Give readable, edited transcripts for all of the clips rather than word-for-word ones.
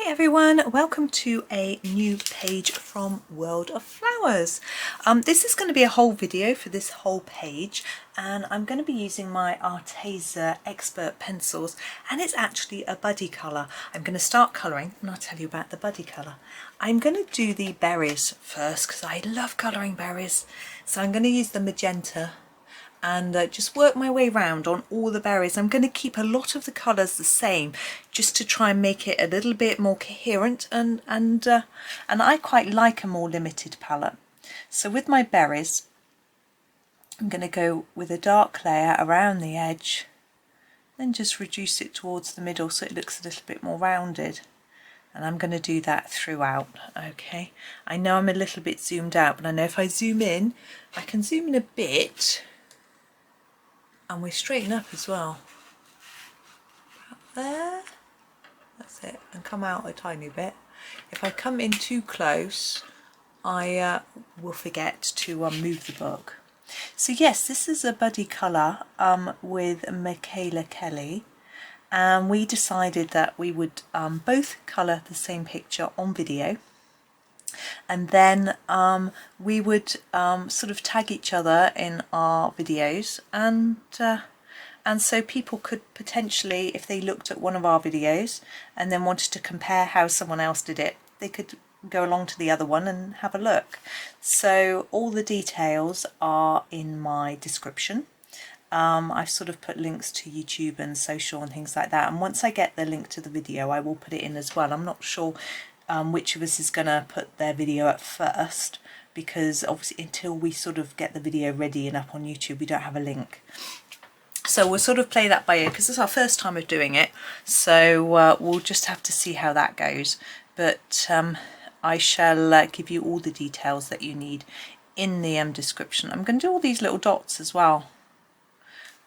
Hi everyone, welcome to a new page from World of Flowers. This is going to be a whole video for this whole page, and I'm going to be using my Arteza Expert Pencils, and it's actually a buddy colour. I'm going to start colouring and I'll tell you about the buddy colour. I'm going to do the berries first because I love colouring berries. So I'm going to use the magenta and just work my way round on all the berries. I'm going to keep a lot of the colours the same just to try and make it a little bit more coherent, and I quite like a more limited palette. So with my berries I'm going to go with a dark layer around the edge, then just reduce it towards the middle so it looks a little bit more rounded. And I'm going to do that throughout. Okay, I know I'm a little bit zoomed out, but I know if I zoom in, I can zoom in a bit. And we straighten up as well. About there. That's it. And come out a tiny bit. If I come in too close, I will forget to move the book. So yes, this is a buddy colour with Michaela Kelly. And we decided that we would both colour the same picture on video. And then we would sort of tag each other in our videos, and so people could potentially, if they looked at one of our videos and then wanted to compare how someone else did it, they could go along to the other one and have a look. So all the details are in my description. I've sort of put links to YouTube and social and things like that, and once I get the link to the video I will put it in as well. I'm not sure which of us is going to put their video up first, because obviously until we sort of get the video ready and up on YouTube we don't have a link. So we'll sort of play that by ear because it's our first time of doing it, so we'll just have to see how that goes. But I shall give you all the details that you need in the description. I'm going to do all these little dots as well,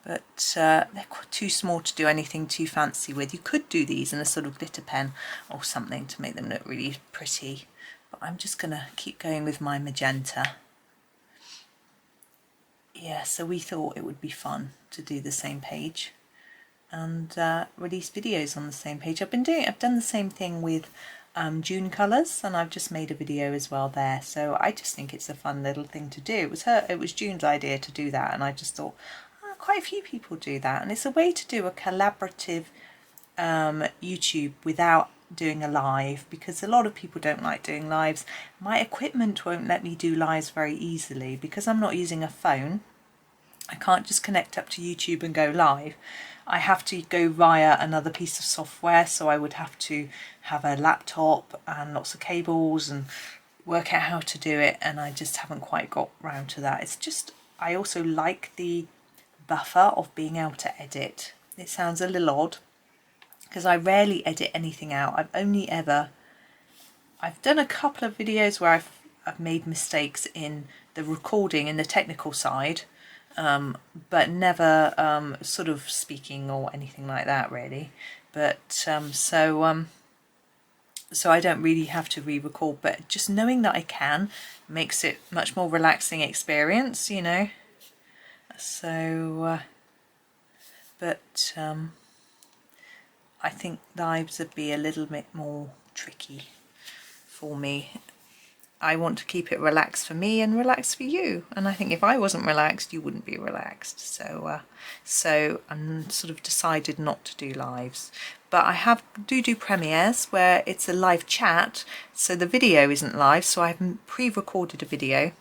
but they're too small to do anything too fancy with. You could do these in a sort of glitter pen or something to make them look really pretty, but I'm just going to keep going with my magenta. Yeah, so we thought it would be fun to do the same page and release videos on the same page. I've done the same thing with June colours, and I've just made a video as well there. So I just think it's a fun little thing to do. It was June's idea to do that, and I just thought, quite a few people do that, and it's a way to do a collaborative YouTube without doing a live, because a lot of people don't like doing lives. My equipment won't let me do lives very easily because I'm not using a phone. I can't just connect up to YouTube and go live. I have to go via another piece of software, so I would have to have a laptop and lots of cables and work out how to do it, and I just haven't quite got round to that. It's just, I also like the buffer of being able to edit. It sounds a little odd because I rarely edit anything out. I've done a couple of videos where I've made mistakes in the recording, in the technical side, but never sort of speaking or anything like that really. But so I don't really have to re-record, but just knowing that I can makes it much more relaxing experience, you know. So but I think lives would be a little bit more tricky for me. I want to keep it relaxed for me and relaxed for you, and I think if I wasn't relaxed you wouldn't be relaxed. So so I'm sort of decided not to do lives, but I do premieres where it's a live chat, so the video isn't live, so I've pre-recorded a video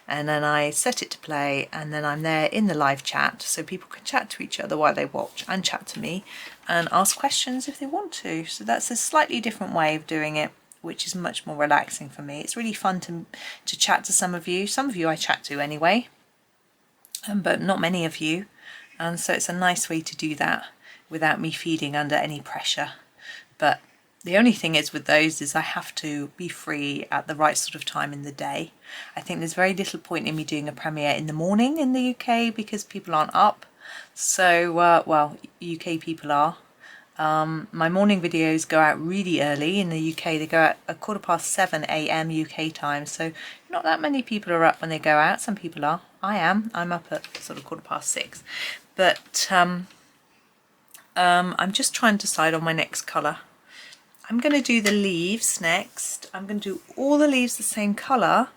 and then I set it to play, and then I'm there in the live chat so people can chat to each other while they watch and chat to me and ask questions if they want to. So that's a slightly different way of doing it, which is much more relaxing for me. It's really fun to chat to some of you. Some of you I chat to anyway, but not many of you, and so it's a nice way to do that without me feeling under any pressure. But the only thing is with those is I have to be free at the right sort of time in the day. I think there's very little point in me doing a premiere in the morning in the UK because people aren't up. So, well, UK people are. My morning videos go out really early in the UK. They go out at 7:15 AM UK time. So not that many people are up when they go out. Some people are. I am. I'm up at sort of 6:15. But I'm just trying to decide on my next colour. I'm going to do the leaves next. I'm going to do all the leaves the same colour.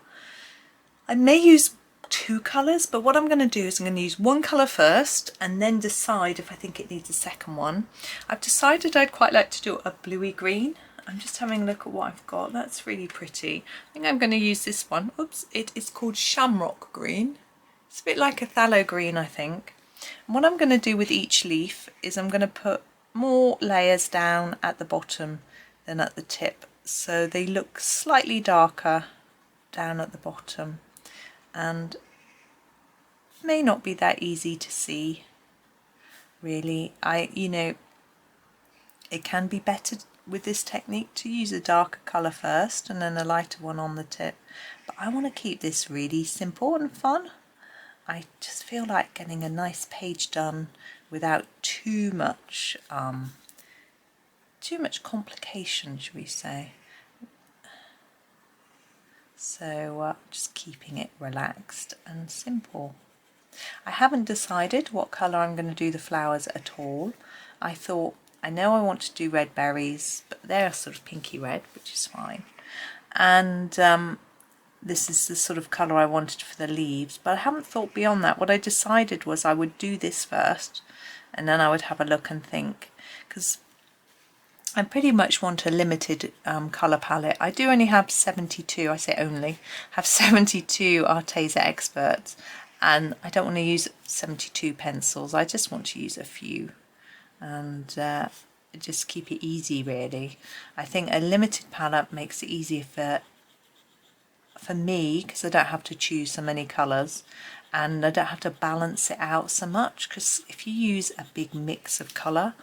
I may use two colours, but what I'm going to do is I'm going to use one colour first and then decide if I think it needs a second one. I've decided I'd quite like to do a bluey green. I'm just having a look at what I've got. That's really pretty. I think I'm going to use this one. Oops, it is called Shamrock green. It's a bit like a phthalo green, I think. And what I'm going to do with each leaf is I'm going to put more layers down at the bottom than at the tip, so they look slightly darker down at the bottom, and may not be that easy to see really. You know, it can be better with this technique to use a darker colour first and then a lighter one on the tip, but I want to keep this really simple and fun. I just feel like getting a nice page done without too much complication, should we say. So just keeping it relaxed and simple. I haven't decided what colour I'm going to do the flowers at all. I thought, I know I want to do red berries, but they're sort of pinky red, which is fine. And this is the sort of colour I wanted for the leaves, but I haven't thought beyond that. What I decided was I would do this first, and then I would have a look and think, because I pretty much want a limited colour palette. I do only have 72, I say only, have 72 Arteza Experts, and I don't want to use 72 pencils. I just want to use a few and just keep it easy really. I think a limited palette makes it easier for me, because I don't have to choose so many colours and I don't have to balance it out so much, because if you use a big mix of colour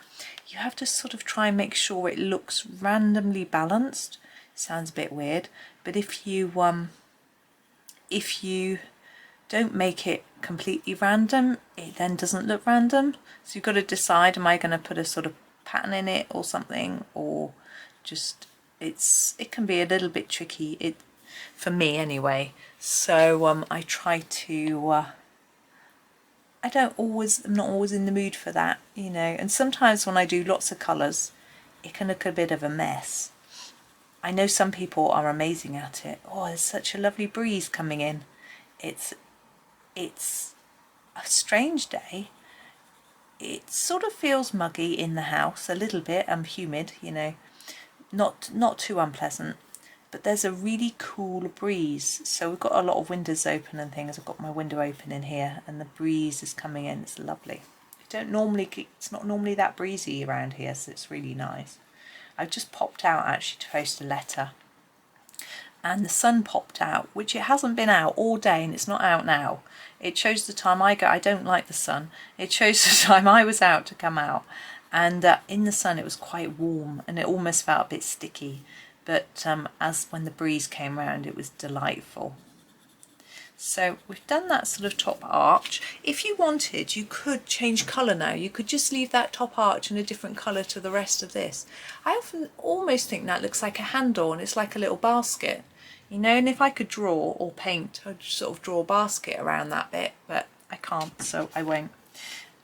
you have to sort of try and make sure it looks randomly balanced. Sounds a bit weird, but if you don't make it completely random, it then doesn't look random. So you've got to decide, am I going to put a sort of pattern in it or something, or just it can be a little bit tricky, for me anyway. So I try to I'm not always in the mood for that, you know, and sometimes when I do lots of colours it can look a bit of a mess. I know some people are amazing at it. Oh, there's such a lovely breeze coming in. It's a strange day. It sort of feels muggy in the house a little bit, humid, you know, not too unpleasant, but there's a really cool breeze. So we've got a lot of windows open and things. I've got my window open in here and the breeze is coming in. It's lovely. It's not normally that breezy around here, so it's really nice. I've just popped out actually to post a letter, and the sun popped out, which it hasn't been out all day, and it's not out now. It shows the time I go. I don't like the sun. It shows the time I was out to come out, and in the sun it was quite warm and it almost felt a bit sticky, but as when the breeze came round it was delightful. So we've done that sort of top arch. If you wanted, you could change colour now. You could just leave that top arch in a different colour to the rest of this. I often almost think that looks like a handle and it's like a little basket, you know, and if I could draw or paint, I'd sort of draw a basket around that bit, but I can't, so I won't.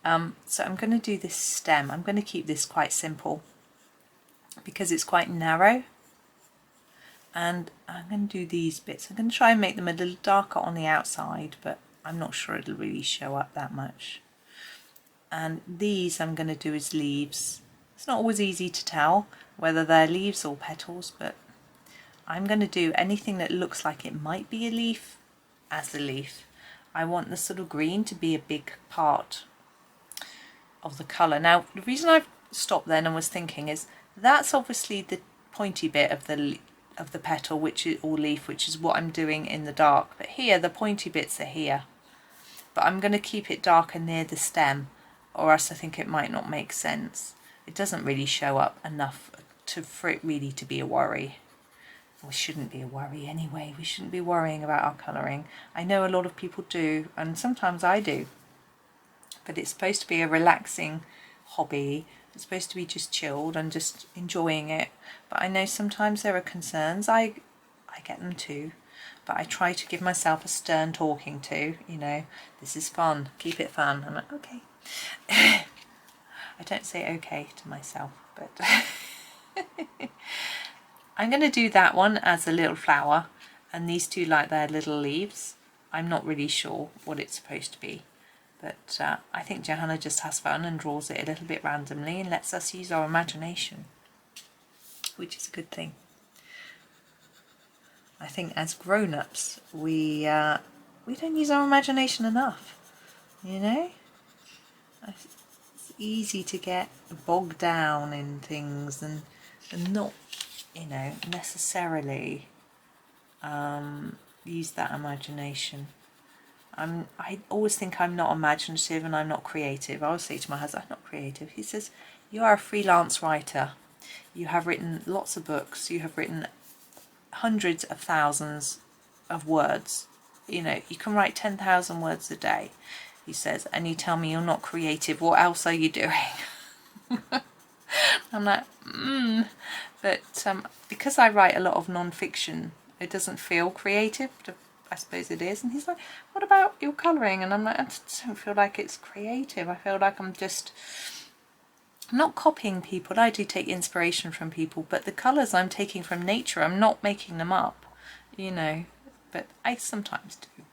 So I'm going to do this stem. I'm going to keep this quite simple because it's quite narrow. And I'm going to do these bits. I'm going to try and make them a little darker on the outside, but I'm not sure it'll really show up that much. And these I'm going to do as leaves. It's not always easy to tell whether they're leaves or petals, but I'm going to do anything that looks like it might be a leaf as a leaf. I want the sort of green to be a big part of the colour. Now the reason I've stopped then and was thinking is that's obviously the pointy bit of the petal, or leaf, which is what I'm doing in the dark, but here the pointy bits are here, but I'm going to keep it darker near the stem or else I think it might not make sense. It doesn't really show up enough for it really to be a worry. We shouldn't be a worry anyway. We shouldn't be worrying about our colouring. I know a lot of people do, and sometimes I do, but it's supposed to be a relaxing hobby. It's supposed to be just chilled and just enjoying it. But I know sometimes there are concerns. I get them too. But I try to give myself a stern talking to, you know, this is fun, keep it fun. I'm like, okay. I don't say okay to myself, but I'm going to do that one as a little flower, and these two like their little leaves. I'm not really sure what it's supposed to be, but I think Johanna just has fun and draws it a little bit randomly and lets us use our imagination, which is a good thing. I think as grown-ups we don't use our imagination enough, you know. It's easy to get bogged down in things and not, you know, necessarily use that imagination. I always think I'm not imaginative and I'm not creative. I always say to my husband, I'm not creative. He says, you are a freelance writer. You have written lots of books. You have written hundreds of thousands of words. You know, you can write 10,000 words a day, he says, and you tell me you're not creative. What else are you doing? I'm like, But because I write a lot of non-fiction, it doesn't feel creative, but I suppose it is. And he's like, what about your colouring? And I'm like, I just don't feel like it's creative. I feel like I'm not copying people. I do take inspiration from people, but the colours I'm taking from nature, I'm not making them up, you know, but I sometimes do.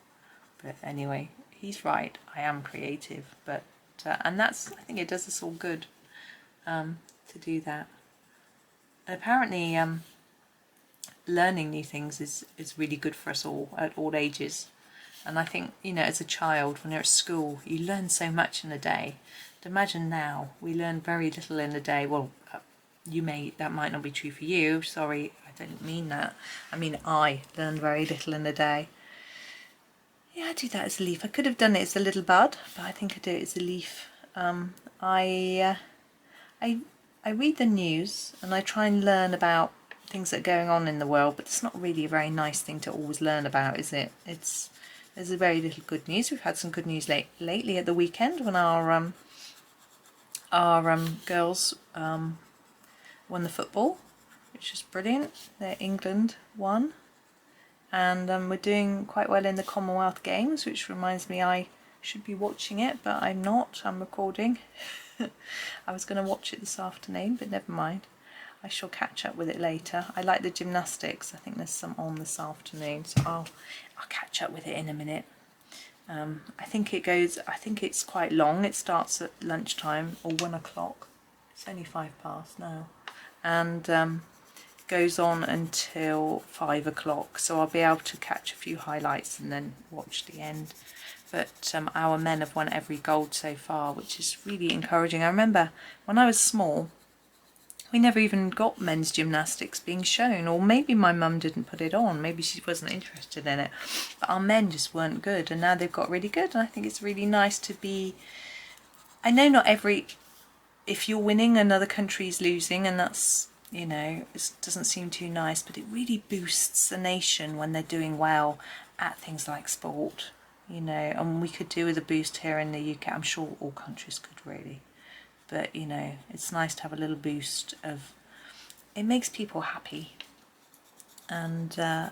But anyway, he's right, I am creative, but and that's, I think it does us all good to do that. And apparently learning new things is really good for us all at all ages. And I think, you know, as a child, when you're at school, you learn so much in a day. But imagine now, we learn very little in a day. Well, that might not be true for you. Sorry, I don't mean that. I mean, I learn very little in a day. Yeah, I do that as a leaf. I could have done it as a little bud, but I think I do it as a leaf. I read the news and I try and learn about things that are going on in the world, but it's not really a very nice thing to always learn about, is it? There's a very little good news. We've had some good news lately at the weekend when our girls won the football, which is brilliant. England won, and we're doing quite well in the Commonwealth Games, which reminds me I should be watching it, but I'm not. I'm recording. I was going to watch it this afternoon, but never mind. I shall catch up with it later. I like the gymnastics. I think there's some on this afternoon, so I'll catch up with it in a minute. I think it's quite long. It starts at lunchtime or 1 o'clock. It's only 5 past now, and goes on until 5 o'clock. So I'll be able to catch a few highlights and then watch the end. But our men have won every gold so far, which is really encouraging. I remember when I was small, we never even got men's gymnastics being shown, or maybe my mum didn't put it on, maybe she wasn't interested in it, but our men just weren't good, and now they've got really good, and I think it's really nice to be, I know not if you're winning, another country's losing, and that's, you know, it doesn't seem too nice, but it really boosts the nation when they're doing well at things like sport, you know, and we could do with a boost here in the UK. I'm sure all countries could really. But, you know, it's nice to have a little boost of, it makes people happy. And I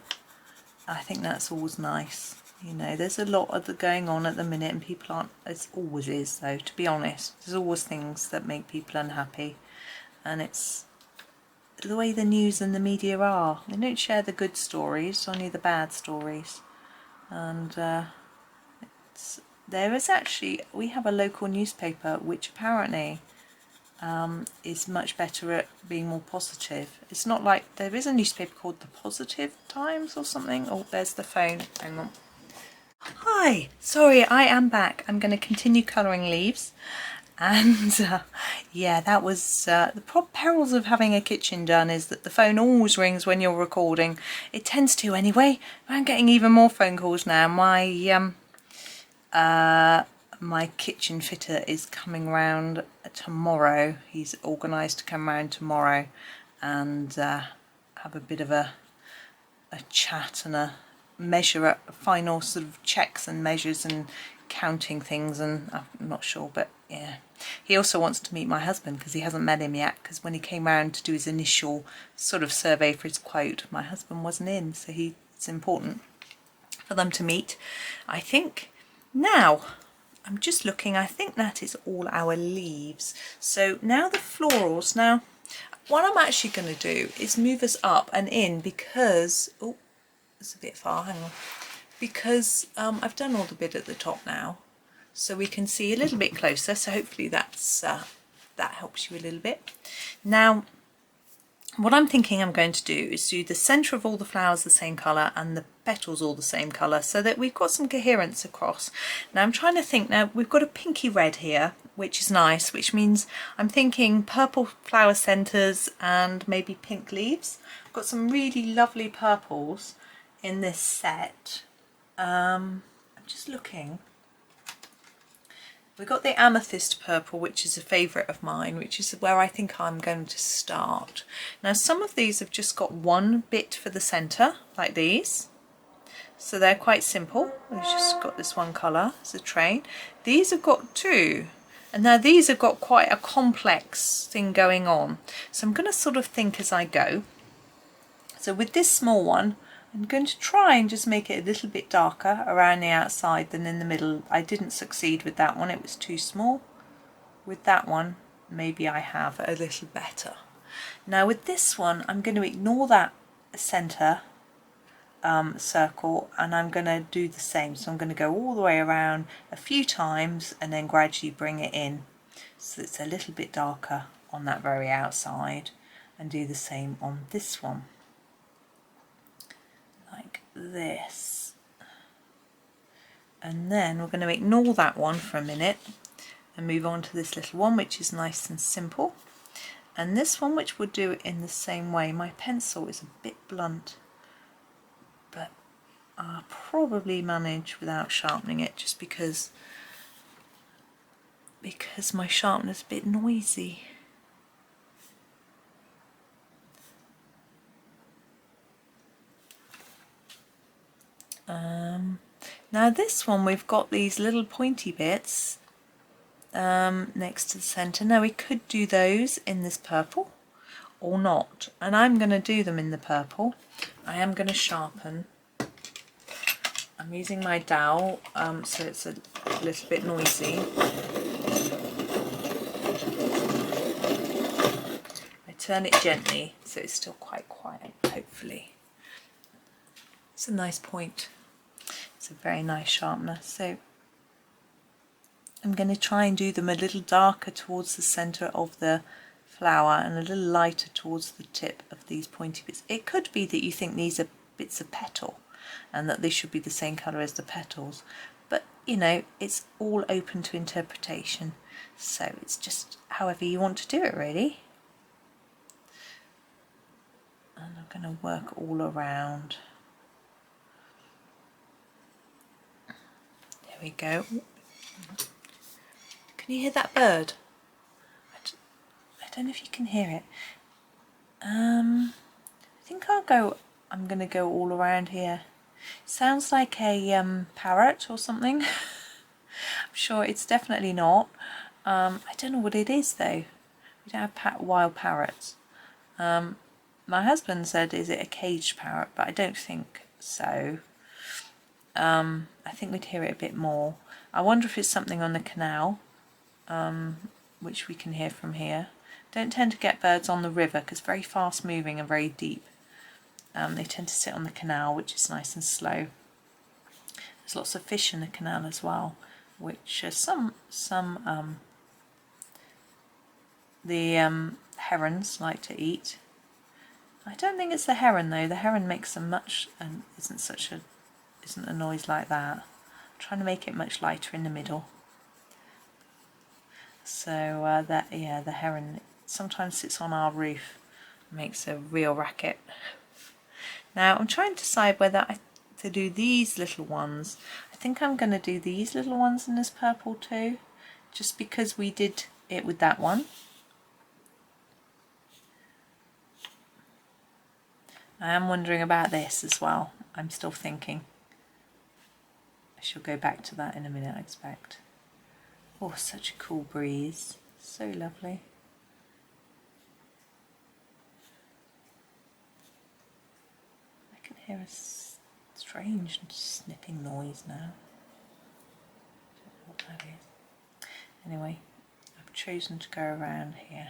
think that's always nice. You know, there's a lot of going on at the minute and people aren't, it always is though, to be honest. There's always things that make people unhappy. And it's the way the news and the media are. They don't share the good stories, only the bad stories. And there is actually, we have a local newspaper which apparently is much better at being more positive. It's not like, there is a newspaper called the Positive Times or something. Oh, there's the phone, hang on. Hi, sorry, I am back. I'm going to continue colouring leaves. And yeah, that was the perils of having a kitchen done is that the phone always rings when you're recording. It tends to anyway. I'm getting even more phone calls now. My kitchen fitter is coming round tomorrow. He's organised to come round tomorrow and have a bit of a chat and a measure up, final sort of checks and measures and counting things, and I'm not sure, but yeah. He also wants to meet my husband because he hasn't met him yet, because when he came round to do his initial sort of survey for his quote, my husband wasn't in, so it's important for them to meet. I think now, I'm just looking, I think that is all our leaves. So now the florals. Now what I'm actually going to do is move us up and in because, oh, it's a bit far, hang on, because I've done all the bit at the top now, so we can see a little bit closer, so hopefully that's that helps you a little bit. Now what I'm thinking I'm going to do is do the centre of all the flowers the same colour and the petals all the same colour, so that we've got some coherence across. Now I'm trying to think, now we've got a pinky red here, which is nice, which means I'm thinking purple flower centres and maybe pink leaves. I've got some really lovely purples in this set. I'm just looking. We've got the Amethyst purple, which is a favourite of mine, which is where I think I'm going to start. Now some of these have just got one bit for the centre, like these. So they're quite simple. We've just got this one colour as a train. These have got two. And now these have got quite a complex thing going on. So I'm going to sort of think as I go. So with this small one, I'm going to try and just make it a little bit darker around the outside than in the middle. I didn't succeed with that one, it was too small. With that one, maybe I have a little better. Now with this one, I'm going to ignore that centre circle, and I'm going to do the same. So I'm going to go all the way around a few times and then gradually bring it in so it's a little bit darker on that very outside, and do the same on this one. Like this, and then we're going to ignore that one for a minute and move on to this little one, which is nice and simple, and this one, which we'll do it in the same way. My pencil is a bit blunt, but I'll probably manage without sharpening it, just because my sharpener's a bit noisy. Now this one, we've got these little pointy bits next to the centre. Now we could do those in this purple or not, and I'm going to do them in the purple. I am going to sharpen. I'm using my dowel, so it's a little bit noisy. I turn it gently so it's still quite quiet, hopefully. It's a nice point. It's a very nice sharpener. So I'm going to try and do them a little darker towards the centre of the flower and a little lighter towards the tip of these pointy bits. It could be that you think these are bits of petal and that they should be the same colour as the petals, but you know, it's all open to interpretation, so it's just however you want to do it really. And I'm going to work all around. There we go. Can you hear that bird? I don't know if you can hear it. I think I'm going to go all around here. Sounds like a parrot or something. I'm sure it's definitely not. I don't know what it is though. We don't have wild parrots. My husband said, is it a caged parrot? But I don't think so. I think we'd hear it a bit more. I wonder if it's something on the canal, which we can hear from here. Don't tend to get birds on the river because very fast moving and very deep. They tend to sit on the canal, which is nice and slow. There's lots of fish in the canal as well, which the herons like to eat. I don't think it's the heron though. The heron makes them much and isn't a noise like that. I'm trying to make it much lighter in the middle. So the heron sometimes sits on our roof and makes a real racket. Now I'm trying to decide whether to do these little ones. I think I'm going to do these little ones in this purple too, just because we did it with that one. I am wondering about this as well. I'm still thinking. I shall go back to that in a minute, I expect. Oh, such a cool breeze. So lovely. I can hear a strange snipping noise now. I don't know what that is. Anyway, I've chosen to go around here.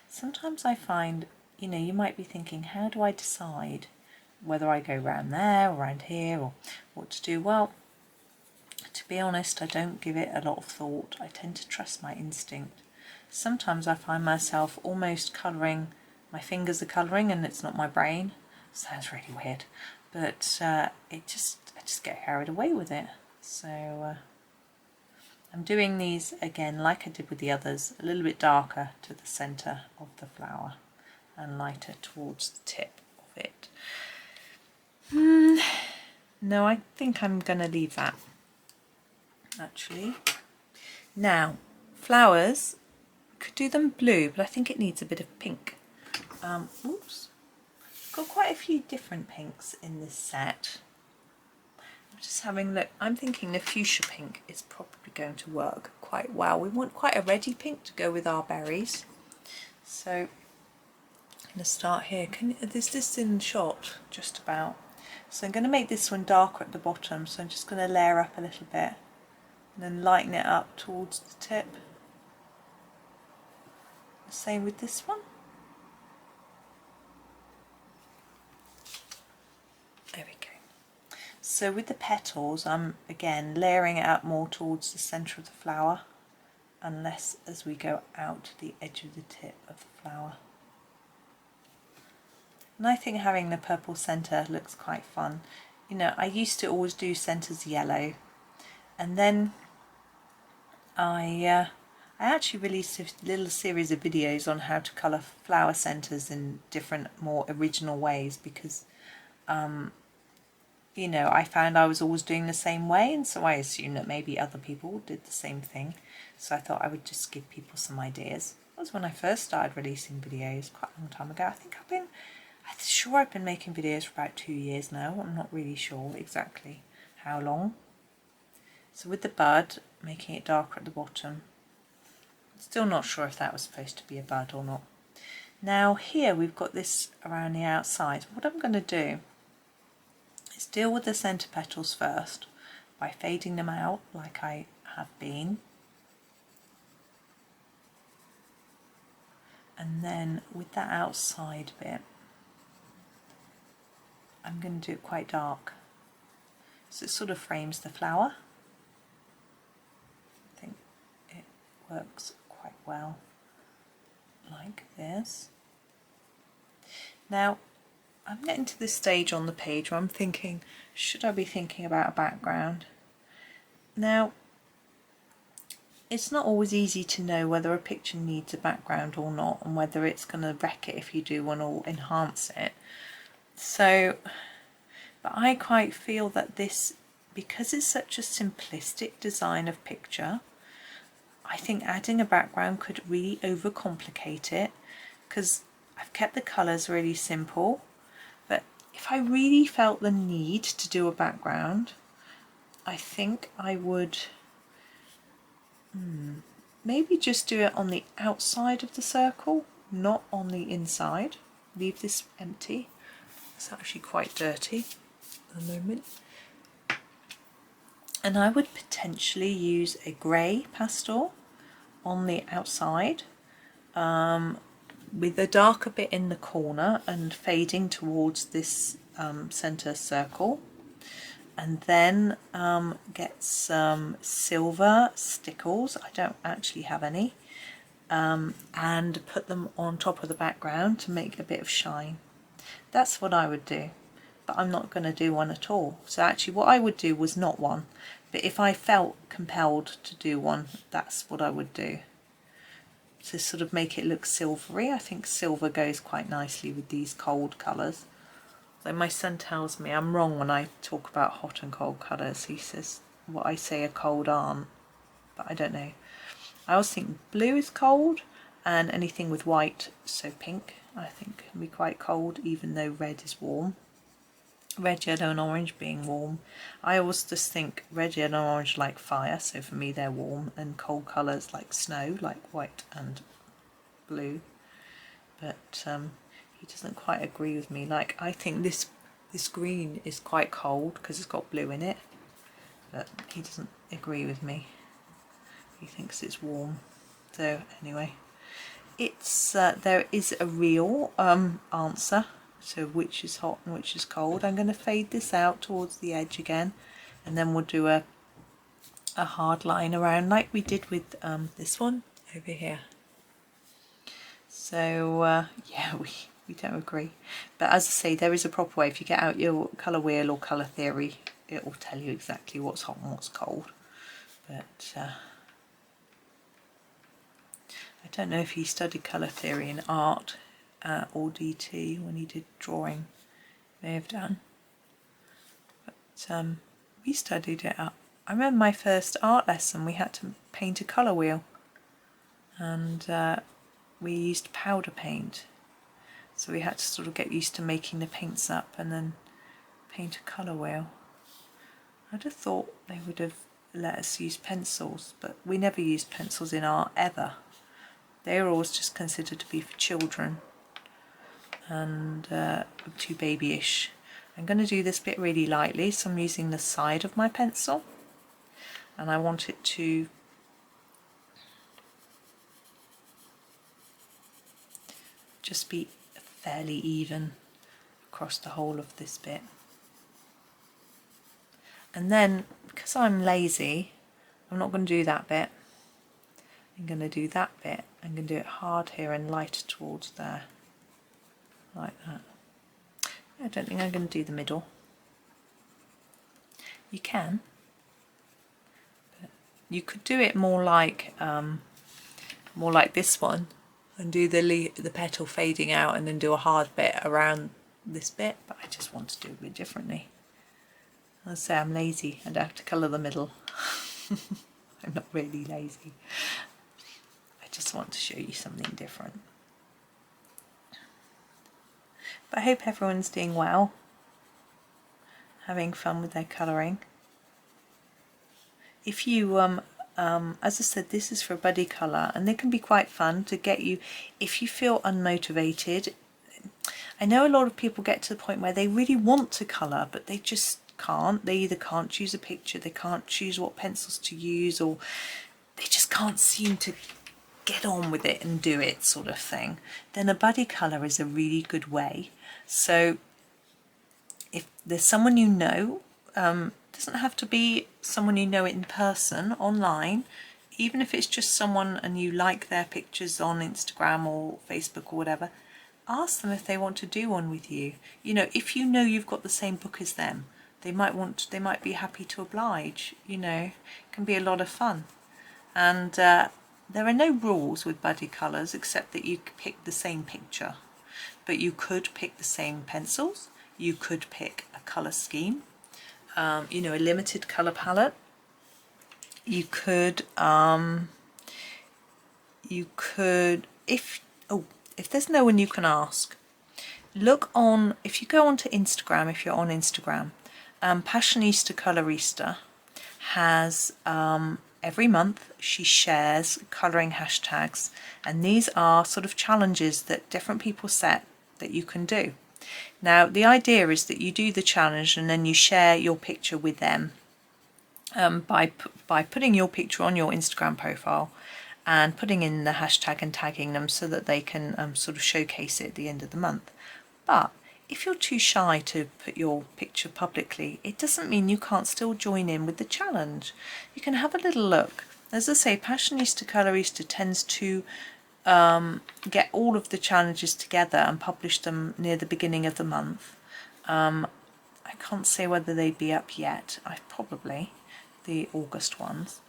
Sometimes I find, you know, you might be thinking, how do I decide whether I go round there or around here or what to do? Well, to be honest, I don't give it a lot of thought. I tend to trust my instinct. Sometimes I find myself almost colouring, my fingers are colouring and it's not my brain. Sounds really weird, but I just get carried away with it. So I'm doing these again like I did with the others, a little bit darker to the centre of the flower and lighter towards the tip of it. No, I think I'm going to leave that actually. Now, flowers, could do them blue, but I think it needs a bit of pink. Oops, got quite a few different pinks in this set. I'm just having a look. I'm thinking the fuchsia pink is probably going to work quite well. We want quite a reddy pink to go with our berries. So I'm going to start here. Is this in shot? Just about. So I'm going to make this one darker at the bottom. So I'm just going to layer up a little bit and then lighten it up towards the tip. The same with this one. There we go. So with the petals, I'm again layering it up more towards the centre of the flower and less as we go out to the edge of the tip of the flower. And I think having the purple centre looks quite fun. You know, I used to always do centres yellow, and then I actually released a little series of videos on how to colour flower centres in different, more original ways, because you know, I found I was always doing the same way, and so I assumed that maybe other people did the same thing. So I thought I would just give people some ideas. That was when I first started releasing videos quite a long time ago. I'm sure I've been making videos for about 2 years now. I'm not really sure exactly how long. So with the bud, making it darker at the bottom. Still not sure if that was supposed to be a bud or not. Now here we've got this around the outside. What I'm going to do is deal with the centre petals first by fading them out like I have been, and then with that outside bit I'm going to do it quite dark so it sort of frames the flower. I think it works quite well like this. Now I'm getting to this stage on the page where I'm thinking, should I be thinking about a background? Now, it's not always easy to know whether a picture needs a background or not, and whether it's going to wreck it if you do want to enhance it. So, but I quite feel that this, because it's such a simplistic design of picture, I think adding a background could really overcomplicate it, because I've kept the colours really simple. But if I really felt the need to do a background, I think I would maybe just do it on the outside of the circle, not on the inside. Leave this empty. It's actually quite dirty at the moment. And I would potentially use a grey pastel on the outside, with a darker bit in the corner and fading towards this centre circle, and then get some silver stickles, I don't actually have any, and put them on top of the background to make a bit of shine. That's what I would do, but I'm not going to do one at all. So actually what I would do was not one, but if I felt compelled to do one, that's what I would do. To sort of make it look silvery. I think silver goes quite nicely with these cold colours. Though my son tells me I'm wrong when I talk about hot and cold colours. He says what I say are cold aren't, but I don't know. I always think blue is cold, and anything with white, so pink, I think can be quite cold, even though red is warm. Red, yellow and orange being warm. I always just think red, yellow and orange like fire, so for me they're warm, and cold colours like snow, like white and blue. But he doesn't quite agree with me. Like, I think this green is quite cold because it's got blue in it, but he doesn't agree with me. He thinks it's warm. So anyway, it's there is a real answer to which is hot and which is cold. I'm going to fade this out towards the edge again, and then we'll do a hard line around like we did with this one over here. So yeah, we don't agree, but as I say, there is a proper way. If you get out your colour wheel or colour theory, it will tell you exactly what's hot and what's cold. But I don't know if he studied colour theory in art or DT when he did drawing. May have done, but we studied it up. I remember my first art lesson, we had to paint a colour wheel, and we used powder paint, so we had to sort of get used to making the paints up and then paint a colour wheel. I'd have thought they would have let us use pencils, but we never used pencils in art ever. They were always just considered to be for children and too babyish. I'm going to do this bit really lightly, so I'm using the side of my pencil, and I want it to just be fairly even across the whole of this bit. And then, because I'm lazy, I'm not going to do that bit. I'm going to do that bit. I'm going to do it hard here and lighter towards there, like that. I don't think I'm going to do the middle. You can, but you could do it more like this one, and do the petal fading out, and then do a hard bit around this bit. But I just want to do it a bit differently. I'll say I'm lazy and I have to colour the middle. I'm not really lazy. I just want to show you something different. But I hope everyone's doing well, having fun with their colouring. If you, as I said, this is for a buddy colour, and they can be quite fun to get you, if you feel unmotivated. I know a lot of people get to the point where they really want to colour, but they just can't. They either can't choose a picture, they can't choose what pencils to use, or they just can't seem to get on with it and do it, sort of thing. Then a buddy colour is a really good way. So if there's someone you know, doesn't have to be someone you know in person, online, even if it's just someone and you like their pictures on Instagram or Facebook or whatever, ask them if they want to do one with you. You know, if you know you've got the same book as them, they might be happy to oblige. You know, it can be a lot of fun. And there are no rules with buddy colours except that you could pick the same picture, but you could pick the same pencils, you could pick a colour scheme, you know, a limited colour palette. You could if there's no one you can ask, look on, if you go onto Instagram, if you're on Instagram, Passionista Colorista has every month she shares colouring hashtags, and these are sort of challenges that different people set that you can do. Now the idea is that you do the challenge and then you share your picture with them by putting your picture on your Instagram profile and putting in the hashtag and tagging them so that they can sort of showcase it at the end of the month. But if you're too shy to put your picture publicly, it doesn't mean you can't still join in with the challenge. You can have a little look. As I say, Passionista Colorista tends to get all of the challenges together and publish them near the beginning of the month. I can't say whether they'd be up yet. Probably the August ones.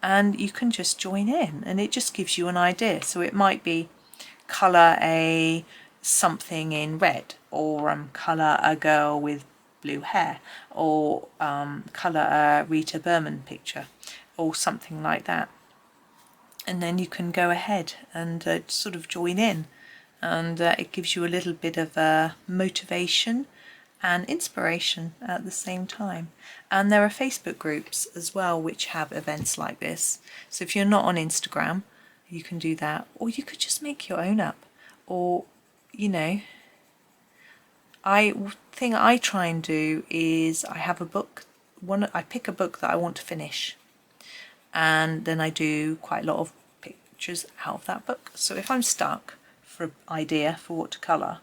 And you can just join in, and it just gives you an idea. So it might be colour a something in red, or colour a girl with blue hair, or colour a Rita Berman picture, or something like that. And then you can go ahead and sort of join in, and it gives you a little bit of motivation and inspiration at the same time. And there are Facebook groups as well which have events like this. So if you're not on Instagram, you can do that, or you could just make your own up. Or, you know, thing I try and do is I have a book, I pick a book that I want to finish, and then I do quite a lot of pictures out of that book. So if I'm stuck for an idea for what to colour,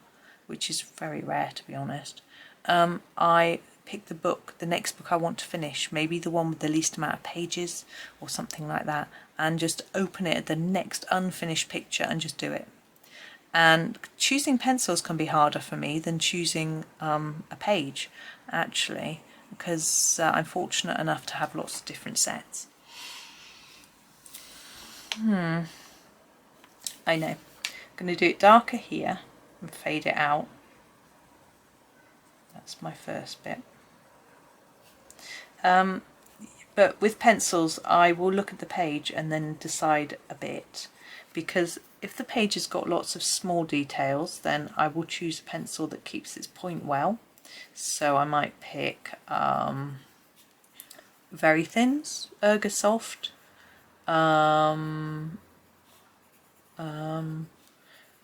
which is very rare to be honest, I pick the next book I want to finish, maybe the one with the least amount of pages or something like that, and just open it at the next unfinished picture and just do it. And choosing pencils can be harder for me than choosing a page, actually, because I'm fortunate enough to have lots of different sets. I know. I'm going to do it darker here and fade it out. That's my first bit. But with pencils, I will look at the page and then decide a bit, because if the page has got lots of small details, then I will choose a pencil that keeps its point well. So I might pick Very Thins, Ergosoft,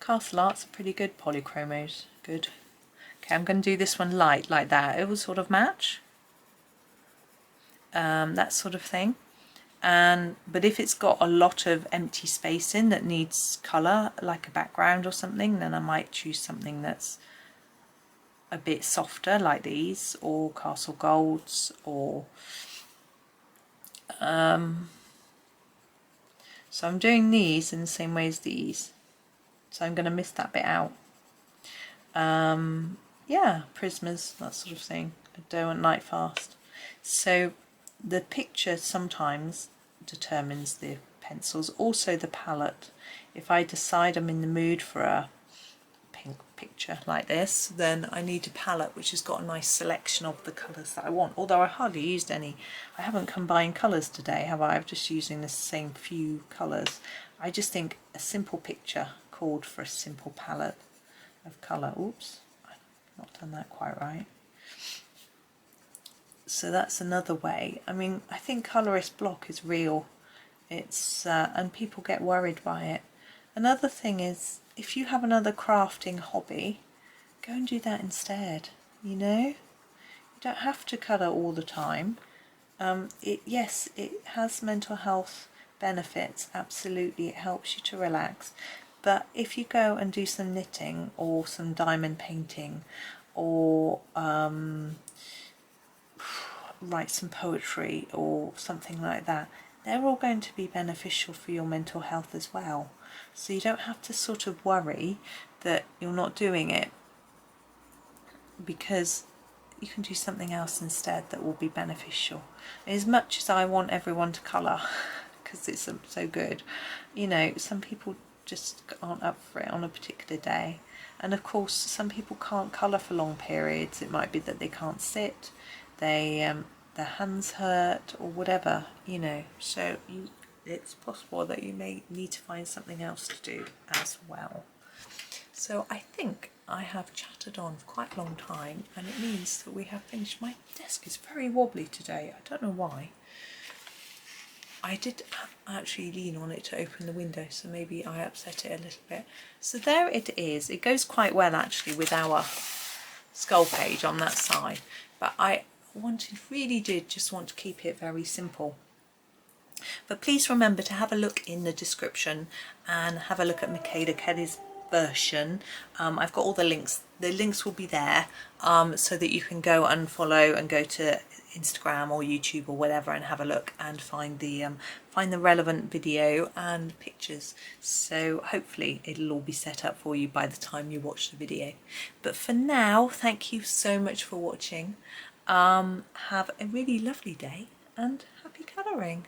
Castle Art's are pretty good, polychromos, good. Okay, I'm going to do this one light like that. It will sort of match, that sort of thing. But if it's got a lot of empty space in that needs colour, like a background or something, then I might choose something that's a bit softer, like these, or Castle Golds, or so I'm doing these in the same way as these, so I'm going to miss that bit out. Yeah, Prismas, that sort of thing, Derwent Night Fast. So the picture sometimes determines the pencils, also the palette. If I decide I'm in the mood for a pink picture like this, then I need a palette which has got a nice selection of the colours that I want, although I hardly used any. I haven't combined colours today, have I? I'm just using the same few colours. I just think a simple picture called for a simple palette of colour. Oops, I've not done that quite right. So that's another way. I mean, I think colourist block is real. It's and people get worried by it. Another thing is, if you have another crafting hobby, go and do that instead. You know, you don't have to colour all the time. Yes, it has mental health benefits. Absolutely, it helps you to relax. But if you go and do some knitting or some diamond painting, or write some poetry or something like that, they're all going to be beneficial for your mental health as well. So you don't have to sort of worry that you're not doing it, because you can do something else instead that will be beneficial. As much as I want everyone to colour because it's so good, you know, some people just aren't up for it on a particular day. And of course, some people can't colour for long periods. It might be that they can't sit, their hands hurt or whatever, you know. So it's possible that you may need to find something else to do as well. So I think I have chatted on for quite a long time, and it means that we have finished. My desk is very wobbly today. I don't know why. I did actually lean on it to open the window, so maybe I upset it a little bit. So there it is. It goes quite well actually with our skull page on that side, but I really did just want to keep it very simple. But please remember to have a look in the description and have a look at Michaela Kelly's version. I've got all the links. The links will be there, so that you can go and follow and go to Instagram or YouTube or whatever and have a look and find the relevant video and pictures. So hopefully it'll all be set up for you by the time you watch the video. But for now, thank you so much for watching. Have a really lovely day and happy colouring.